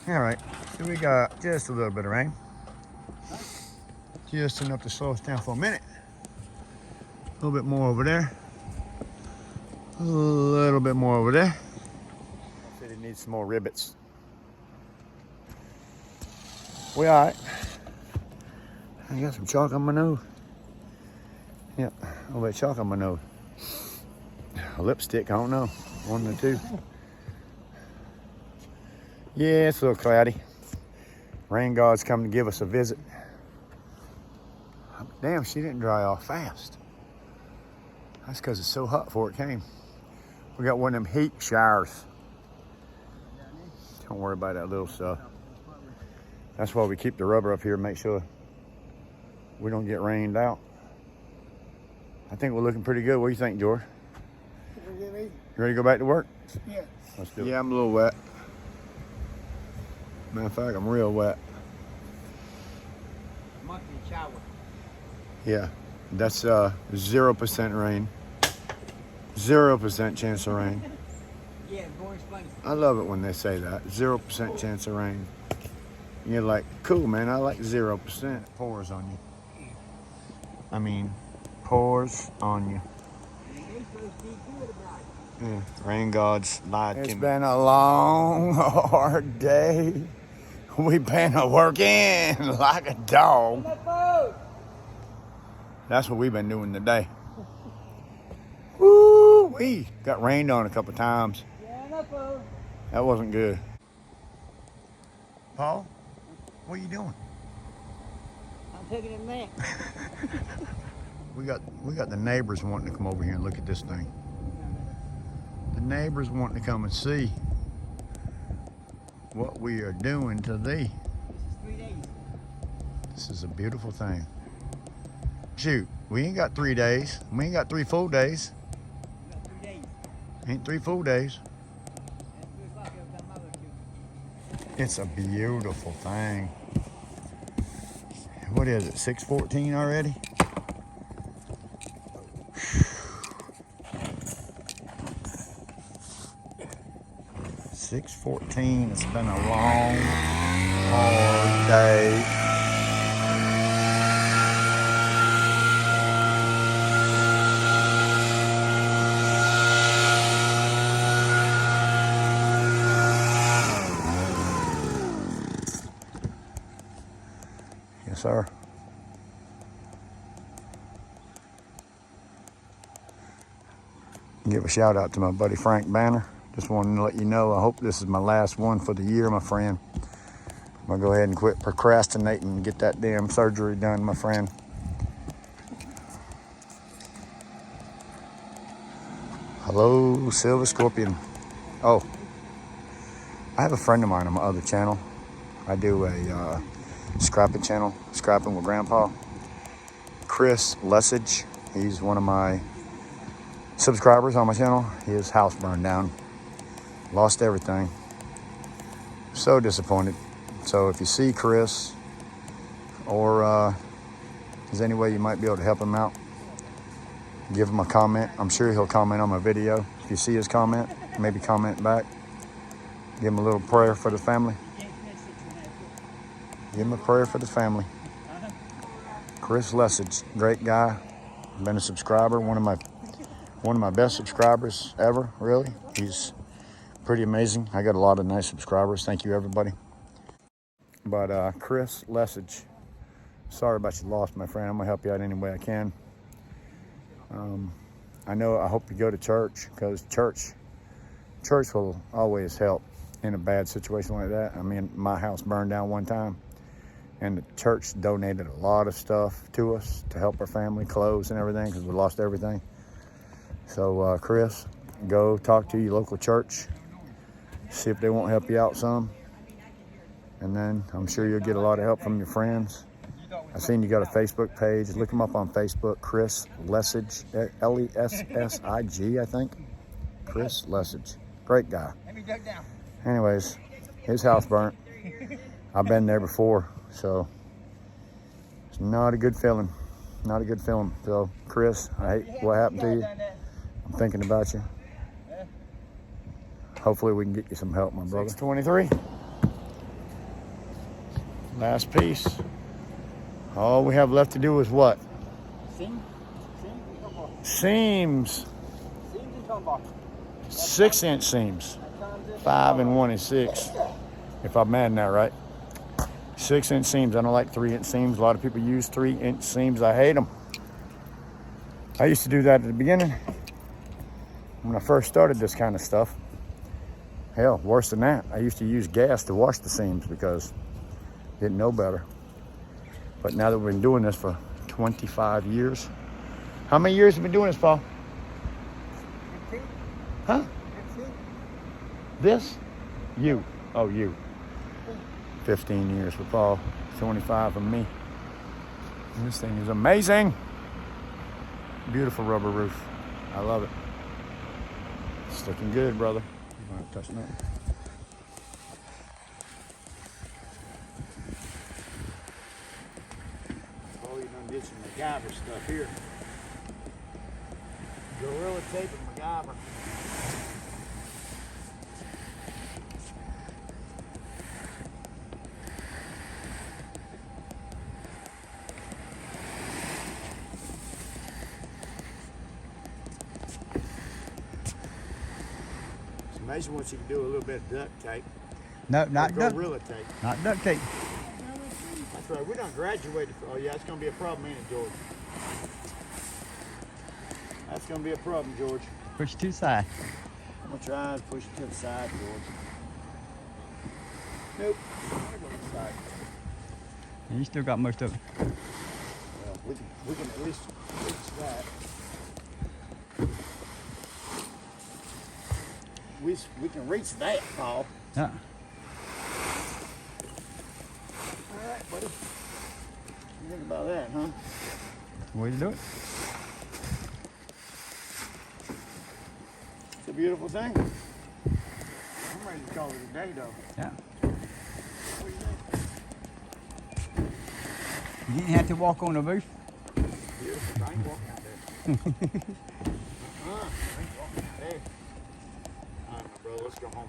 All right, so we got just a little bit of rain. Just enough to slow us down for a minute. A little bit more over there. A little bit more over there. I said it needs some more rivets. We all right. I got some chalk on my nose. Yep, a little bit of chalk on my nose. A lipstick, I don't know. One of the two. Yeah, it's a little cloudy. Rain God's coming to give us a visit. Damn, she didn't dry off fast. That's because it's so hot before it came. We got one of them heat showers. Don't worry about that little stuff. That's why we keep the rubber up here, make sure we don't get rained out. I think we're looking pretty good. What do you think, George? You ready to go back to work? Yeah. Let's do it. Yeah, I'm a little wet. Matter of fact, I'm real wet. Monthly shower. Yeah, that's 0% rain. 0% chance of rain. Yeah, Boris funny. I love it when they say that. 0% chance of rain. You're like, cool, man, I like 0%. Pours on you. I mean, pours on you. Yeah, rain gods lied to me. It's been a long, hard day. We've been working like a dog. That's what we've been doing today. Woo! We got rained on a couple times. That wasn't good. Paul, what are you doing? I'm taking a nap. We got the neighbors wanting to come over here and look at this thing. The neighbors wanting to come and see what we are doing to thee. This is 3 days. This is a beautiful thing. Shoot, we ain't got 3 days. We ain't got 3 full days. We got 3 days. Ain't 3 full days. At 3 o'clock, every time I look to. It's a beautiful thing. What is it, 6:14 already? 6:14. It's been a long, hard day. Yes, sir. Give a shout out to my buddy Frank Banner. Just wanted to let you know, I hope this is my last one for the year, my friend. I'm gonna go ahead and quit procrastinating and get that damn surgery done, my friend. Hello, Silver Scorpion. Oh, I have a friend of mine on my other channel. I do a scrapping channel, Scrapping with Grandpa. Chris Lessage, he's one of my subscribers on my channel. His house burned down. Lost everything. So disappointed. So if you see Chris, or there's any way you might be able to help him out, give him a comment. I'm sure he'll comment on my video. If you see his comment, maybe comment back. Give him a little prayer for the family. Give him a prayer for the family. Chris Lessage, great guy. Been a subscriber, one of my best subscribers ever, really. He's pretty amazing. I got a lot of nice subscribers. Thank you, everybody. But Chris Lessage, sorry about your loss, my friend. I'm gonna help you out any way I can. I hope you go to church, because church will always help in a bad situation like that. I mean, my house burned down one time, and the church donated a lot of stuff to us to help our family, clothes and everything, because we lost everything. So Chris, go talk to your local church, see if they won't help you out some, and then I'm sure you'll get a lot of help from your friends. I've seen you got a Facebook page. Look him up on Facebook, Chris Lessage, Lessig, I think. Chris Lessage, great guy. Anyways, his house burnt. I've been there before, so it's not a good feeling. Not a good feeling. So Chris, I hate what happened to you. I'm thinking about you. Hopefully we can get you some help, my brother. 6:23. Last piece. All we have left to do is what? Seam? Seam and tumble. Seams. Seams and tumble. 6-inch seams. That comes in. 5 and 1 is 6. If I'm adding that right. 6-inch seams. I don't like 3-inch seams. A lot of people use 3-inch seams. I hate them. I used to do that at the beginning when I first started this kind of stuff. Hell, worse than that. I used to use gas to wash the seams because I didn't know better. But now that we've been doing this for 25 years. How many years have we been doing this, Paul? 15? Huh? 15? This? You. Oh, you. 15 years for Paul. 25 for me. And this thing is amazing. Beautiful rubber roof. I love it. It's looking good, brother. I'm not touching that. Oh, you done did some MacGyver stuff here. Gorilla tape and MacGyver. It's amazing what you can do with a little bit of duct tape. No, not duct. Gorilla tape. Not duct tape. That's right. We done graduated. Oh yeah, it's gonna be a problem, ain't it, George? That's gonna be a problem, George. Push it to the side. I'm gonna try and push it to the side, George. Nope. I'm gonna go to the side. And you still got most of it. Well, we can at least reach that. We can reach that, Paul. Yeah. All right, buddy. You think about that, huh? That's the way to do it. It's a beautiful thing. I'm ready to call it a day, though. Yeah. What do you think? You didn't have to walk on the roof. Beautiful. I ain't walking out there. I ain't walking out there. All right, my brother, let's go home.